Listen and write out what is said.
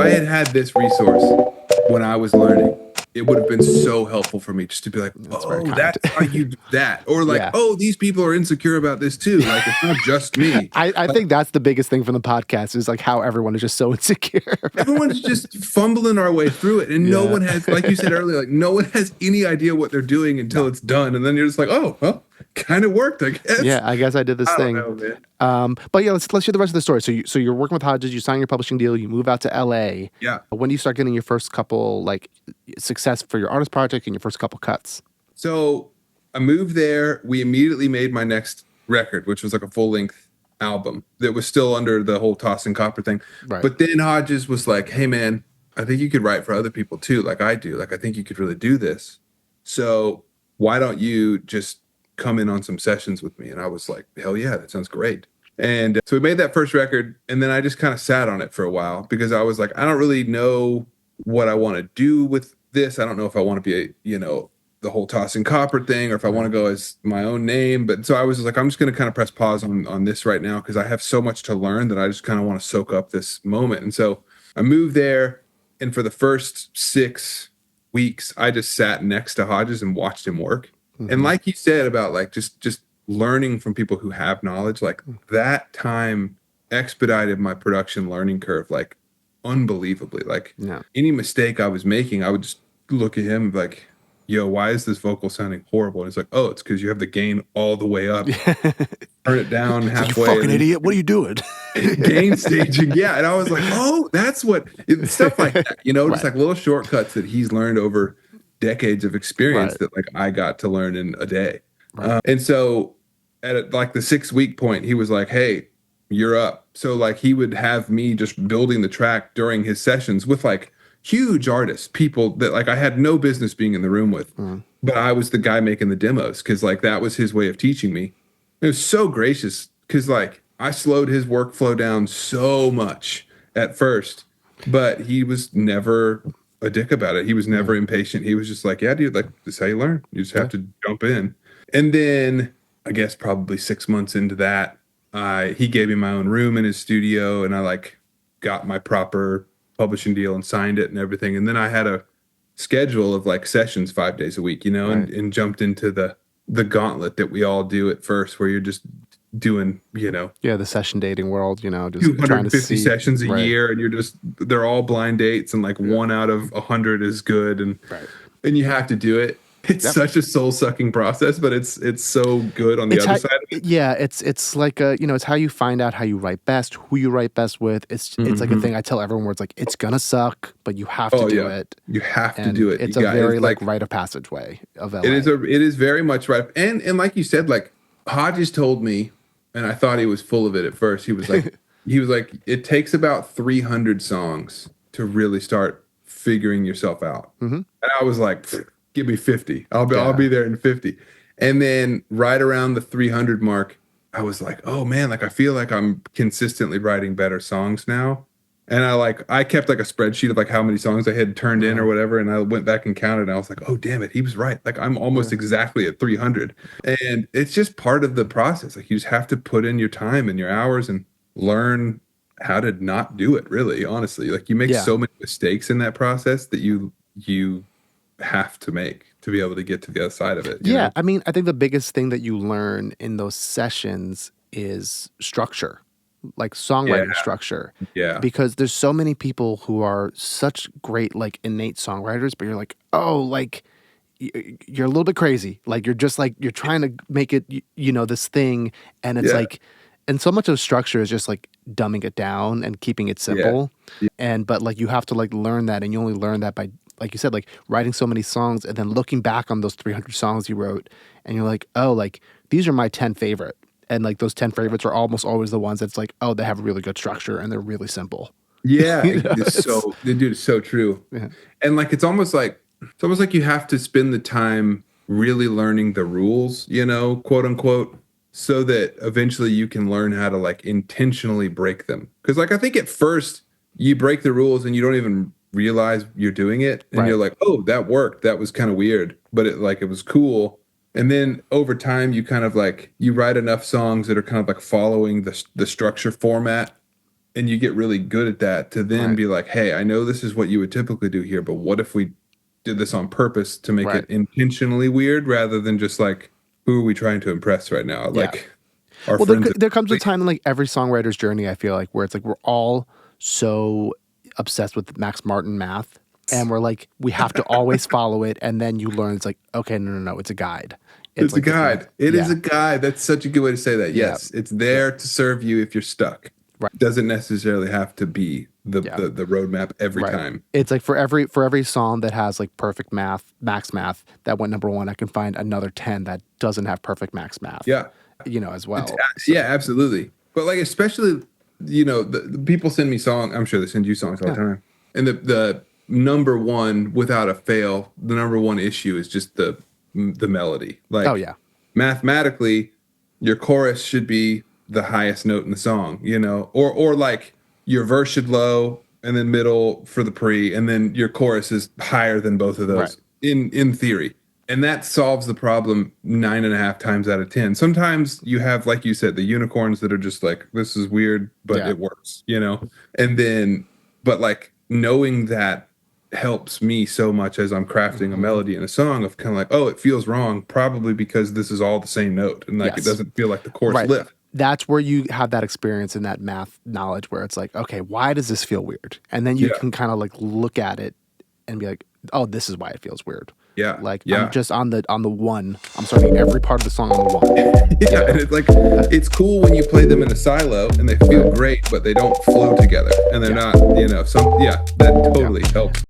I had had this resource when I was learning, it would have been so helpful for me just to be like, That's very oh, kind. that's how you do that. Or like, Yeah. oh, these people are insecure about this too. Like, it's not just me. I think that's the biggest thing from the podcast is like how everyone is just so insecure. Everyone's just fumbling our way through it. And no Yeah. one has, like you said earlier, like no one has any idea what they're doing until No. it's done. And then you're just like, oh, well, kind of worked, I guess. Yeah, I guess I did this I don't thing. know, man. But yeah, let's hear the rest of the story. So you're working with Hodges, you sign your publishing deal, you move out to LA. Yeah. When do you start getting your first couple like success for your artist project and your first couple cuts? So I moved there. We immediately made my next record, which was like a full length album that was still under the whole Toss and Copper thing. Right. But then Hodges was like, hey, man, I think you could write for other people too, like I do. Like, I think you could really do this. So why don't you just come in on some sessions with me? And I was like, hell yeah, that sounds great. And so we made that first record, and then I just kind of sat on it for a while because I was like, I don't really know what I want to do with this. I don't know if I want to be the whole Toss and Copper thing, or if I want to go as my own name. But so I was just like, I'm just going to kind of press pause on this right now because I have so much to learn that I just kind of want to soak up this moment. And so I moved there, and for the first 6 weeks, I just sat next to Hodges and watched him work. Mm-hmm. And like you said about like just learning from people who have knowledge, like that time expedited my production learning curve like unbelievably. Like any mistake I was making, I would just look at him like, yo, why is this vocal sounding horrible? And it's like, oh, it's because you have the gain all the way up. Turn it down halfway. You fucking idiot. What are you doing? Gain staging. Yeah. And I was like, oh, that's what stuff like that, just like little shortcuts that he's learned over decades of experience that like I got to learn in a day. And so at like the 6-week point, he was like, hey, you're up. So like he would have me just building the track during his sessions with like huge artists, people that like I had no business being in the room with, but I was the guy making the demos because like that was his way of teaching me. It was so gracious because like I slowed his workflow down so much at first, but he was never a dick about it. He was never impatient. He was just like, yeah, dude, like this is how you learn. You just have to jump in. And then I guess probably 6 months into that, he gave me my own room in his studio, and I like got my proper publishing deal and signed it and everything. And then I had a schedule of like sessions 5 days a week, and jumped into the gauntlet that we all do at first, where you're just doing, the session dating world, just 250 sessions a year, and they're all blind dates, and like 1 out of 100 is good, and you have to do it. It's such a soul-sucking process, but it's so good on the other side of it. Yeah, it's like it's how you find out how you write best, who you write best with. It's like a thing I tell everyone where it's like it's gonna suck, but you have to do it. You have to do it. It's a very like rite of passageway of LA. It is very much right. And like you said, like Hodges told me, and I thought he was full of it at first. He was like it takes about 300 songs to really start figuring yourself out. And I was like, give me 50. I'll be there in 50. And then right around the 300 mark, I was like, oh man, like I feel like I'm consistently writing better songs now. And I kept like a spreadsheet of like how many songs I had turned in or whatever. And I went back and counted, and I was like, oh damn it, he was right. Like I'm almost exactly at 300. And it's just part of the process. Like you just have to put in your time and your hours and learn how to not do it, really, honestly. Like you make so many mistakes in that process that you have to make to be able to get to the other side of it. You know? I mean, I think the biggest thing that you learn in those sessions is structure, like songwriting structure. Yeah. Because there's so many people who are such great, like innate songwriters, but you're like, oh, like you're a little bit crazy. Like you're just like, you're trying to make it, this thing. And it's like, and so much of structure is just like dumbing it down and keeping it simple. But like you have to like learn that, and you only learn that by, like you said, like writing so many songs and then looking back on those 300 songs you wrote, and you're like, oh, like these are my 10 favorite. And like those 10 favorites are almost always the ones that's like, oh, they have a really good structure and they're really simple. Yeah. It's so true. Yeah. And like, it's almost like you have to spend the time really learning the rules, quote unquote, so that eventually you can learn how to like intentionally break them. Cause like, I think at first you break the rules and you don't even realize you're doing it, and you're like, oh, that worked, that was kind of weird, but it was cool. And then over time you kind of like you write enough songs that are kind of like following the structure format, and you get really good at that to then Right. be like, hey, I know this is what you would typically do here, but what if we did this on purpose to make Right. it intentionally weird rather than just like, who are we trying to impress right now? Yeah. Like our Well, friends. there comes a time in like every songwriter's journey, I feel like, where it's like we're all so obsessed with Max Martin math, and we're like, we have to always follow it, and then you learn it's like, okay, no, it's a guide. It's a like guide. It is yeah, a guide. That's such a good way to say that. yeah, Yes, it's yeah, there to serve you if you're stuck. right, Doesn't necessarily have to be yeah, the roadmap every right. time. It's like for every song that has like perfect math, max math that went number one, I can find another 10 that doesn't have perfect max math. Yeah. As well. Yeah, So absolutely. But like, especially, the people send me songs. I'm sure they send you songs all the yeah, time. And the number one, without a fail, the number one issue is just the melody. oh Like yeah, mathematically, your chorus should be the highest note in the song, or like your verse should low and then middle for the pre, and then your chorus is higher than both of right, those in theory. And that solves the problem 9.5 times out of 10. Sometimes you have, like you said, the unicorns that are just like, this is weird, but yeah, it works. And then, but like knowing that helps me so much as I'm crafting a melody in a song of kind of like, oh, it feels wrong, probably because this is all the same note. And like, it yes, doesn't feel like the chorus right. lift. That's where you have that experience and that math knowledge where it's like, okay, why does this feel weird? And then you Yeah. can kind of like look at it and be like, oh, this is why it feels weird. Yeah. Like I'm Yeah. just on the one. I'm starting every part of the song on the one. Yeah. And it's like, it's cool when you play them in a silo and they feel great, but they don't flow together and they're Yeah. not, that totally helps.